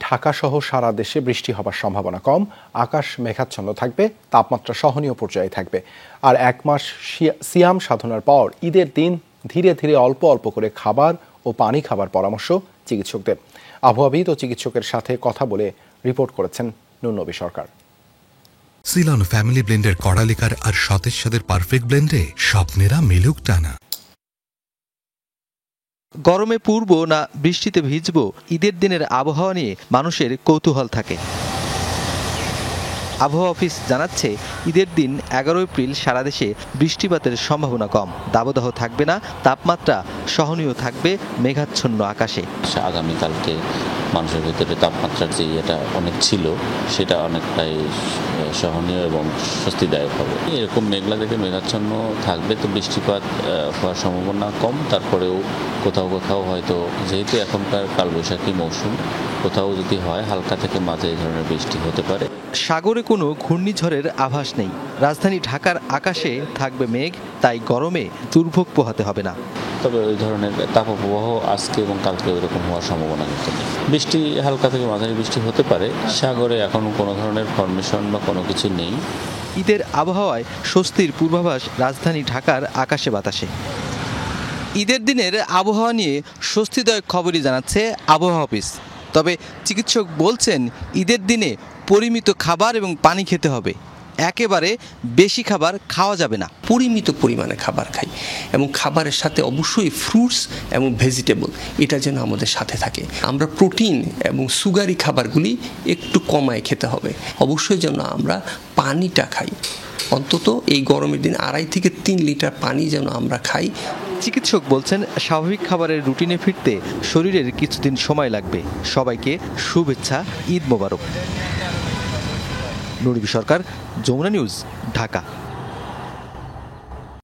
ঢাকাসহ সারা দেশে বৃষ্টি হবার সম্ভাবনা কম। আকাশ মেঘাচ্ছন্ন থাকবে, তাপমাত্রা সহনীয় পর্যায়ে থাকবে। আর এক মাস সিয়াম সাধনার পর ঈদের দিন ধীরে ধীরে অল্প অল্প করে খাবার ও পানি খাবার পরামর্শ চিকিৎসকদের। আবহাওয়াবিদ ও চিকিৎসকের সাথে কথা বলে রিপোর্ট করেছেন নুরনবী সরকার। সিলন ফ্যামিলি ব্লেন্ডের কড়ালিকার আর সতেজ স্বাদের পারফেক্ট ব্লেন্ডে স্বপ্নেরা মিলুক টানা। গরমে পূর্ব না বৃষ্টিতে ভিজব, ঈদের দিনের আবহাওয়া নিয়ে মানুষের কৌতূহল থাকে। আবহাওয়া অফিস জানাচ্ছে, ঈদের দিন 11 এপ্রিল সারা দেশে বৃষ্টিপাতের সম্ভাবনা কম। দাবদাহ থাকবে না, তাপমাত্রা সহনীয় থাকবে মেঘাচ্ছন্ন আকাশে। আগামীকালকে মানুষের ভিতরে তাপমাত্রার যে এটা অনেক ছিল, সেটা অনেকটাই সহনীয় এবং স্বস্তিদায়ক হবে। এরকম মেঘলা থেকে মেঘাচ্ছন্ন থাকবে, তো বৃষ্টিপাত হওয়ার সম্ভাবনা কম। তারপরেও কোথাও কোথাও হয়তো, যেহেতু এখনকার কালবৈশাখী মৌসুম, কোথাও যদি হয় হালকা থেকে মাঝারি ধরনের বৃষ্টি হতে পারে। সাগরে কোনো ঘূর্ণিঝড়ের আভাস নেই। রাজধানী ঢাকার আকাশে থাকবে মেঘ, তাই গরমে দুর্ভোগ পোহাতে হবে না। তবে ওই ধরনের তাপপ্রবাহ আজকে এবং কালকে ওইরকম হওয়ার সম্ভাবনা কিন্তু নেই। বৃষ্টি হালকা থেকে মাঝারি বৃষ্টি হতে পারে। সাগরে এখনো কোনো ধরনের ফরমেশন বা কোনো কিছু নেই। ঈদের আবহাওয়ায় স্বস্তির পূর্বাভাস রাজধানী ঢাকার আকাশে বাতাসে। ঈদের দিনের আবহাওয়া নিয়ে স্বস্তিদায়ক খবরই জানাচ্ছে আবহাওয়া অফিস। তবে চিকিৎসক বলছেন, ঈদের দিনে পরিমিত খাবার এবং পানি খেতে হবে। একেবারে বেশি খাবার খাওয়া যাবে না। পরিমিত পরিমাণে খাবার খাই এবং খাবারের সাথে অবশ্যই ফ্রুটস এবং ভেজিটেবল এটা যেন আমাদের সাথে থাকে। আমরা প্রোটিন এবং সুগারি খাবারগুলি একটু কমায় খেতে হবে। অবশ্যই যেন আমরা পানিটা খাই, অন্তত এই গরমের দিন 2.5 থেকে 3 লিটার পানি যেন আমরা খাই। চিকিৎসক বলছেন, স্বাভাবিক খাবারের রুটিনে ফিরতে শরীরের কিছুদিন সময় লাগবে। সবাইকে শুভেচ্ছা, ঈদ মোবারক। নুরনবী সরকার, যমুনা নিউজ, ঢাকা।